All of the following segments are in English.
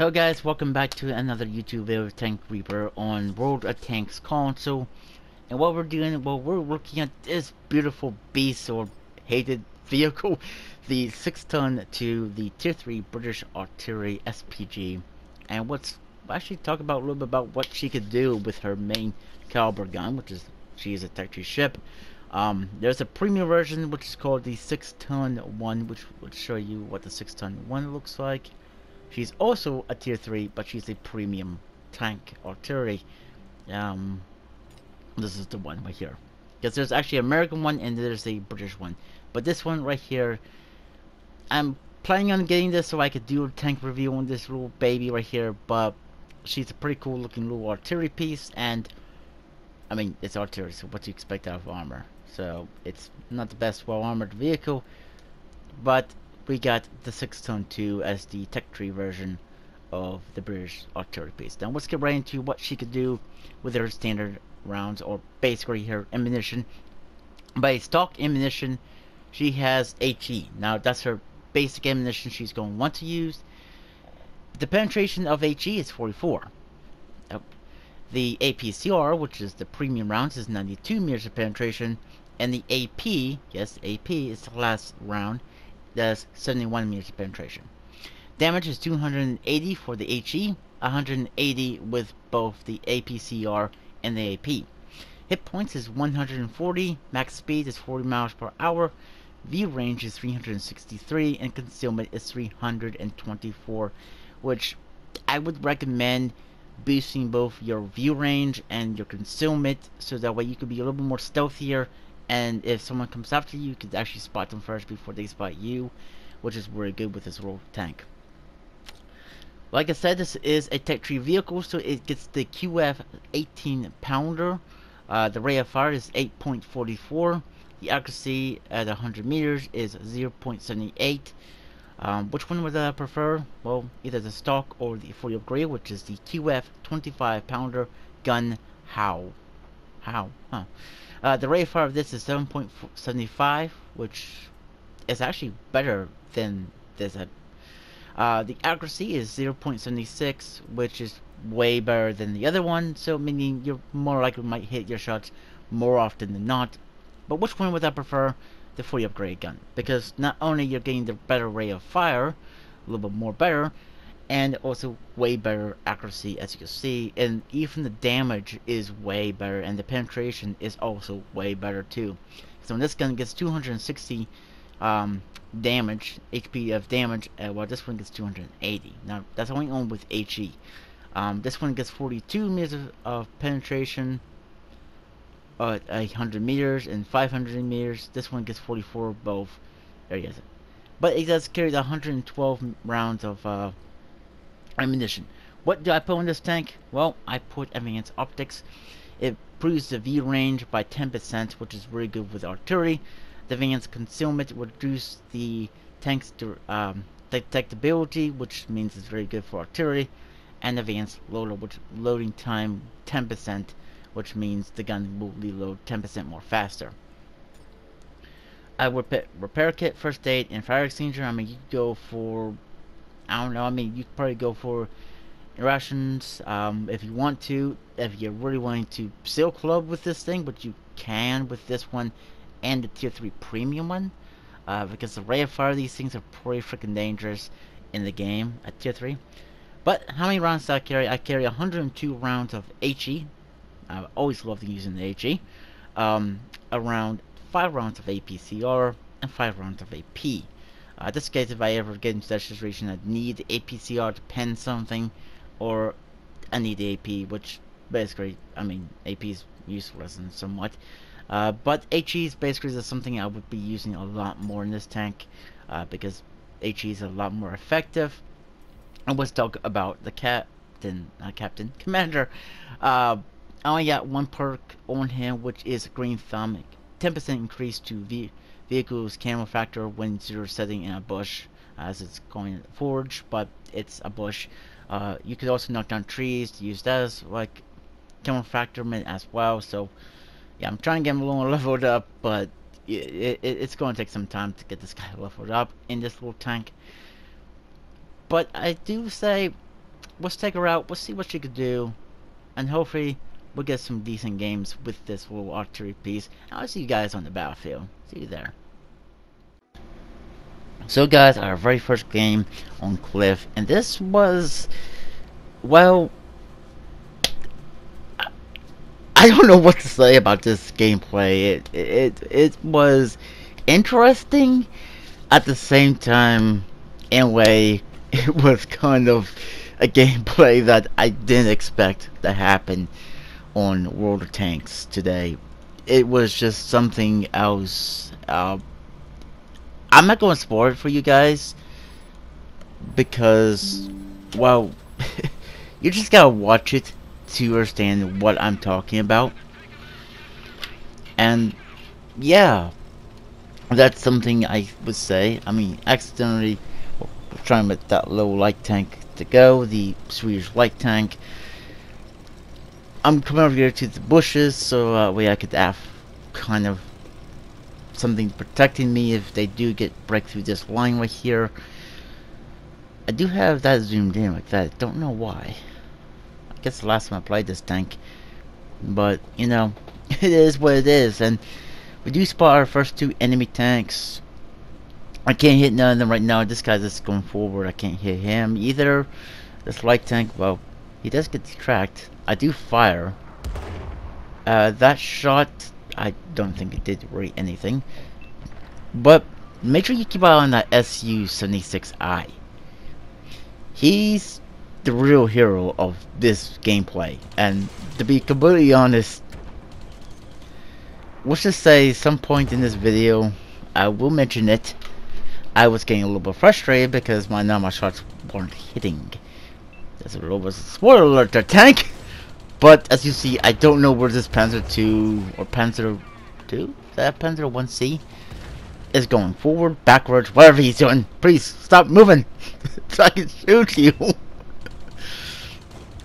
Hello guys, welcome back to another YouTube video of Tank Reaper on World of Tanks console. And what we're doing, well, we're looking at this beautiful beast or hated vehicle, the Sexton II, the Tier 3 British Artillery SPG. And we'll actually talk about a little bit about what she could do with her main caliber gun, which is, she is a Tech 3 ship. There's a premium version which is called the Sexton 1, which will show you what the Sexton 1 looks like. She's also a tier 3, but she's a premium tank artillery. This is the one right here. Because there's actually an American one and there's a British one. But this one right here, I'm planning on getting this so I could do a tank review on this little baby right here. But she's a pretty cool looking little artillery piece. And, I mean, it's artillery, so what do you expect out of armor? So, it's not the best well armored vehicle. But we got the Sexton II as the Tech 3 version of the British artillery piece. Now let's get right into what she could do with her standard rounds, or basically her ammunition. By stock ammunition, she has HE. Now that's her basic ammunition she's going to want to use. The penetration of HE is 44. The APCR, which is the premium rounds, is 92 meters of penetration. And the AP, yes, AP is the last round, does 71 meters of penetration. Damage is 280 for the HE, 180 with both the APCR and the AP. Hit points is 140, max speed is 40 miles per hour, view range is 363, and concealment is 324, which I would recommend boosting both your view range and your concealment, so that way you could be a little bit more stealthier. And if someone comes after you, you could actually spot them first before they spot you, which is very good with this little tank. Like I said, this is a Tech 3 vehicle, so it gets the QF 18 pounder. The rate of fire is 8.44. The accuracy at 100 meters is 0.78. Which one would I prefer? Well, either the stock or the fully upgraded, which is the QF 25 pounder gun. How? Huh. The rate of fire of this is 7.75, which is actually better than this. The accuracy is 0.76, which is way better than the other one, so meaning you're more likely might hit your shots more often than not. But which one would I prefer? The fully upgraded gun, because not only you're getting the better rate of fire, a little bit more better, and also way better accuracy, as you can see, and even the damage is way better, and the penetration is also way better too. So when this gun gets 260 damage, HP of damage, while this one gets 280. Now that's only on with HE. This one gets 42 meters of penetration at 100 meters and 500 meters. This one gets 44 both areas, but it does carry the 112 rounds of ammunition. What do I put on this tank? Well, I put advanced optics. It improves the view range by 10%, which is really good with artillery. The advanced concealment will reduce the tank's detectability, which means it's very good for artillery. And advanced loader, which loading time 10%, which means the gun will reload 10% more faster. I would put repair kit, first aid, and fire extinguisher. I mean, you go for, I don't know, I mean, you could probably go for rations if you want to, if you're really wanting to seal club with this thing, but you can with this one and the tier 3 premium one, because the rate of fire of these things are pretty freaking dangerous in the game at tier 3. But how many rounds do I carry? I carry 102 rounds of HE. I always loved using the HE. Around 5 rounds of APCR and 5 rounds of AP. This case, if I ever get into that situation, I need the APCR to pen something, or I need the AP, which basically, I mean, AP is useless and somewhat. But HE is basically something I would be using a lot more in this tank, because HE is a lot more effective. And let's talk about the commander. I only got one perk on him, which is Green Thumb. 10% increase to vehicle's camo factor when you're setting in a bush, as it's going to forge, but it's a bush. You could also knock down trees to use that as like camo factor as well. So yeah, I'm trying to get him a little leveled up, but it's going to take some time to get this guy leveled up in this little tank. But I do say let's take her out. We'll see what she could do, and hopefully we'll get some decent games with this little archery piece. I'll see you guys on the battlefield. See you there. So guys, our very first game on Cliff, and this was, well, I don't know what to say about this gameplay. It was interesting at the same time. In a way, it was kind of a gameplay that I didn't expect to happen on World of Tanks today. It was just something else. I'm not going to spoil it for you guys because, well, you just gotta watch it to understand what I'm talking about. And yeah, that's something I would say. I mean, accidentally trying with that low light tank to go, the Swedish light tank. I'm coming over here to the bushes so that way I could have kind of something protecting me if they do break through this line right here. I do have that zoomed in like that. I don't know why. I guess the last time I played this tank, but you know, it is what it is. And we do spot our first two enemy tanks. I can't hit none of them right now. This guy's just going forward. I can't hit him either. This light tank, well, he does get tracked. I do fire. That shot, I don't think it did really anything. But make sure you keep an eye on that Su-76I. He's the real hero of this gameplay. And to be completely honest, let's just say some point in this video, I will mention it. I was getting a little bit frustrated because my normal shots weren't hitting. There's a little bit of spoiler alert to tank. But as you see, I don't know where this Panzer II or Panzer II, is that Panzer 1C, is going forward, backwards, whatever he's doing. Please stop moving so I can shoot you.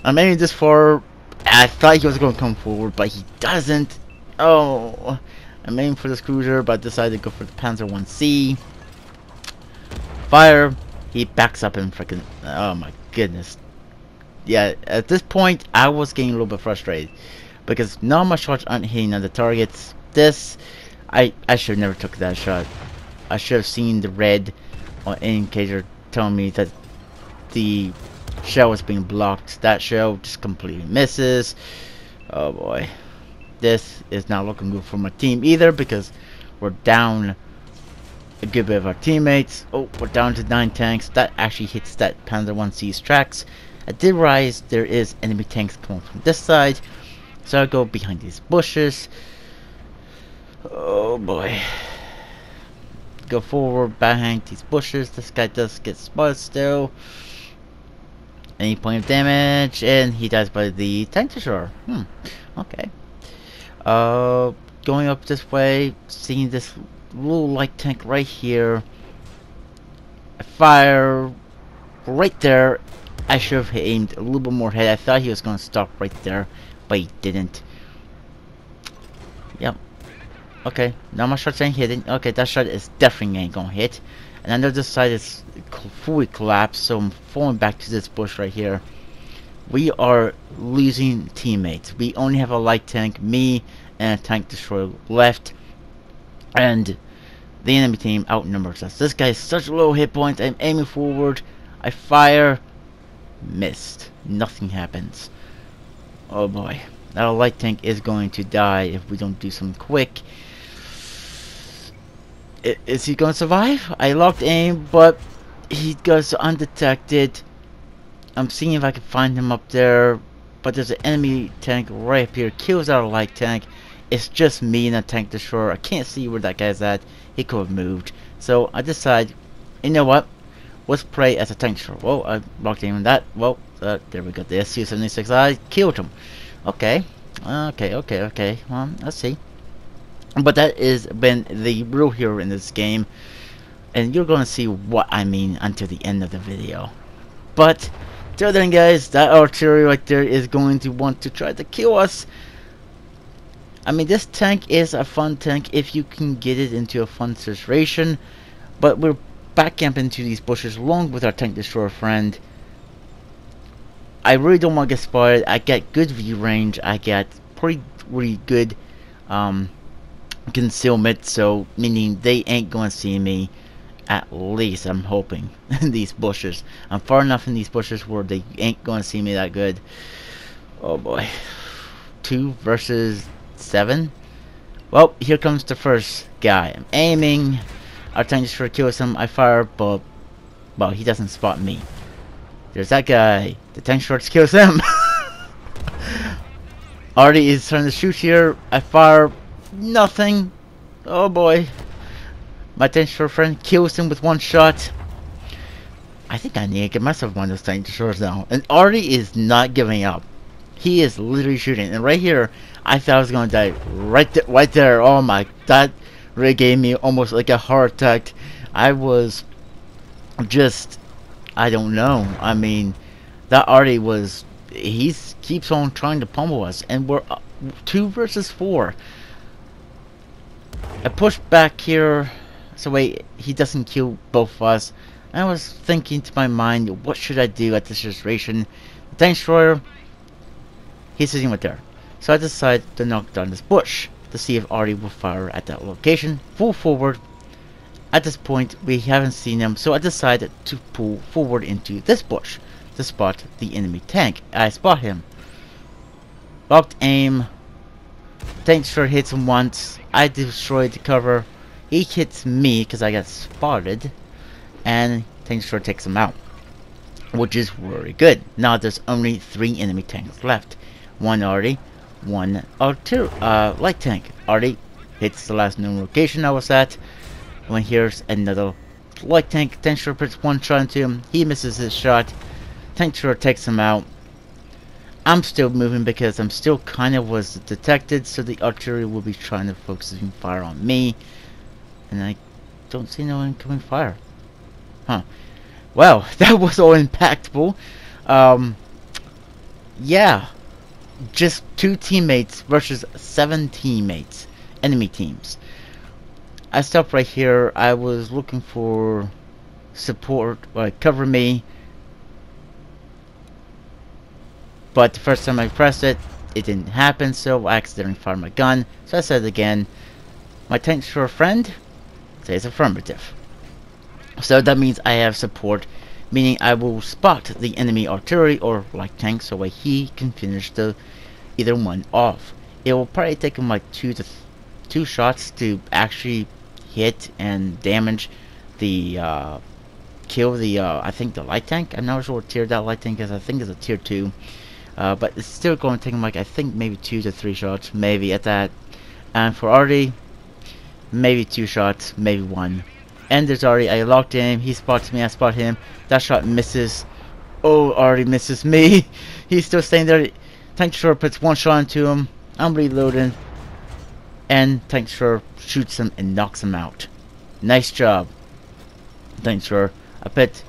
I'm aiming this far. I thought he was going to come forward, but he doesn't. Oh, I'm aiming for this cruiser, but I decided to go for the Panzer 1C. Fire. He backs up and freaking. Oh my goodness. Yeah, at this point, I was getting a little bit frustrated because none of my shots aren't hitting on the targets. This, I should have never took that shot. I should have seen the red indicator telling me that the shell was being blocked. That shell just completely misses. Oh boy, this is not looking good for my team either because we're down a good bit of our teammates. Oh, we're down to 9 tanks. That actually hits that Panzer 1C's tracks. I did realize there is enemy tanks coming from this side, so I go behind these bushes. Oh boy. Go forward behind these bushes. This guy does get spotted still. Any point of damage, and he dies by the tank destroyer. Okay. Going up this way, seeing this little light tank right here. I fire right there. I should have aimed a little bit more ahead. I thought he was going to stop right there, but he didn't. Yep. Okay, now my shots ain't hitting. Okay, that shot is definitely ain't gonna hit. And I know this side is fully collapsed, so I'm falling back to this bush right here. We are losing teammates. We only have a light tank, me, and a tank destroyer left. And the enemy team outnumbers us. This guy has such low hit points. I'm aiming forward. I fire. Missed. Nothing happens. Oh boy. That light tank is going to die if we don't do something quick. Is he going to survive? I locked aim, but he goes undetected. I'm seeing if I can find him up there. But there's an enemy tank right up here. Kills our light tank. It's just me and a tank destroyer. I can't see where that guy's at. He could have moved. So I decide, you know what? Let's play as a tank destroyer. Well, I locked aim on that. Well, there we go. The Su-76I killed him. Okay. Okay. Well, let's see. But that has been the real hero in this game. And you're going to see what I mean until the end of the video. But, till then guys, that artillery right there is going to want to try to kill us. I mean, this tank is a fun tank if you can get it into a fun situation. But we're back camping into these bushes along with our tank destroyer friend. I really don't want to get spotted. I get good view range. I get pretty good concealment, so meaning they ain't gonna see me. At least I'm hoping in these bushes. I'm far enough in these bushes where they ain't gonna see me that good. Oh boy. 2 versus 7. Well, here comes the first guy. I'm aiming. I'm trying to kill him. I fire, but well, he doesn't spot me. There's that guy. The tank shorts kills him. Artie is trying to shoot here. I fire. Nothing. Oh boy. My tank short friend kills him with 1 shot. I think I need to get myself one of those tank shorts now. And Artie is not giving up. He is literally shooting. And right here, I thought I was going to die. Right there. Oh my. That really gave me almost like a heart attack. I was just... I don't know. I mean, that Artie was... He keeps on trying to pummel us. And we're 2 versus 4. I push back here. So wait, he doesn't kill both of us. I was thinking to my mind, what should I do at this situation? The tank destroyer, he's sitting right there. So I decided to knock down this bush to see if Artie will fire at that location. Full forward. At this point, we haven't seen him, so I decided to pull forward into this bush to spot the enemy tank. I spot him. Locked aim. Tank destroyer hits him once. I destroyed the cover. He hits me because I got spotted. And tank destroyer takes him out, which is very good. Now there's only 3 enemy tanks left. 1 Artie, 1 light tank. Artie hits the last known location I was at. When here's another light tank. Tank destroyer puts 1 shot into him. He misses his shot. Tank destroyer takes him out. I'm still moving because I'm still kind of was detected, so the artillery will be trying to focus fire on me. And I don't see no incoming fire. Huh. Well, that was all impactful. Yeah. Just 2 teammates versus 7 teammates. Enemy teams. I stopped right here. I was looking for support, cover me. But the first time I pressed it, it didn't happen, so I accidentally fired my gun. So I said again, my tank destroyer friend says affirmative. So that means I have support, meaning I will spot the enemy artillery or light tank so he can finish the either one off. It will probably take him like 2 shots to actually hit and damage the kill the I think the light tank. I'm not sure what tier that light tank is. I think it's a tier 2. But it's still going to take him like, I think maybe 2 to 3 shots, maybe at that. And for Artie, maybe 2 shots, maybe 1. And there's Artie. I locked in. He spots me. I spot him. That shot misses. Oh, Artie misses me. He's still staying there. Tank destroyer puts 1 shot into him. I'm reloading. And tank destroyer shoots him and knocks him out. Nice job, tank destroyer. I put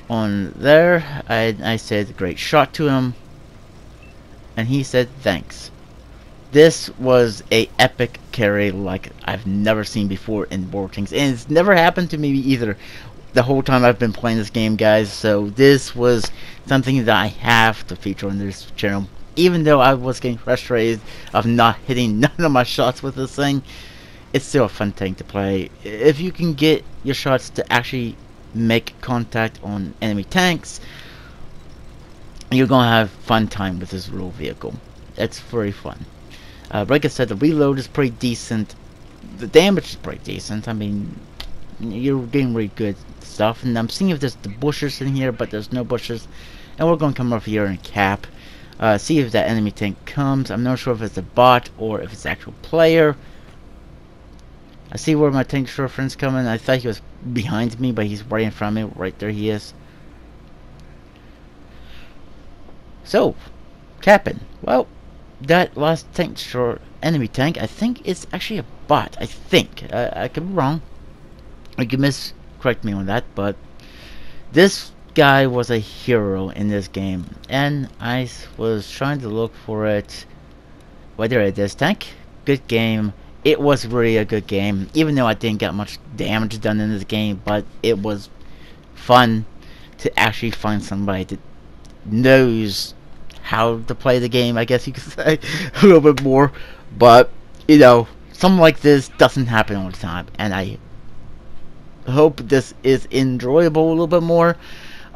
on there. I said great shot to him. And he said thanks. This was a epic carry like I've never seen before in War Kings, and it's never happened to me either the whole time I've been playing this game, guys. So this was something that I have to feature on this channel, even though I was getting frustrated of not hitting none of my shots with this thing. It's still a fun thing to play if you can get your shots to actually make contact on enemy tanks. You're gonna have fun time with this little vehicle. It's very fun. Like I said, the reload is pretty decent. The damage is pretty decent. I mean, you're getting really good stuff. And I'm seeing if there's the bushes in here, but there's no bushes. And we're gonna come over here and cap. See if that enemy tank comes. I'm not sure if it's a bot or if it's the actual player. I see where my tank destroyer friend's coming. I thought he was behind me, but he's right in front of me. Right there he is. So, capping. Well, that last tank destroyer enemy tank, I think it's actually a bot. I think. I could be wrong. You can correct me on that, but this guy was a hero in this game, and I was trying to look for it. Whether it is tank, good game. It was really a good game, even though I didn't get much damage done in this game, but it was fun to actually find somebody to knows how to play the game, I guess you could say, a little bit more. But, you know, something like this doesn't happen all the time, and I hope this is enjoyable a little bit more.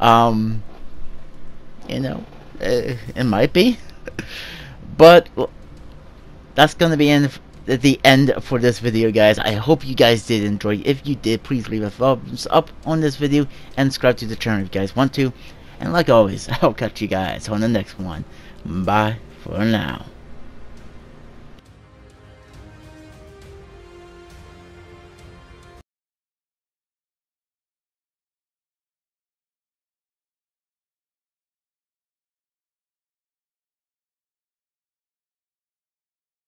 You know, it might be. But that's gonna be the end for this video, guys. I hope you guys did enjoy. If you did, please leave a thumbs up on this video and subscribe to the channel if you guys want to. And like always, I'll catch you guys on the next one. Bye for now.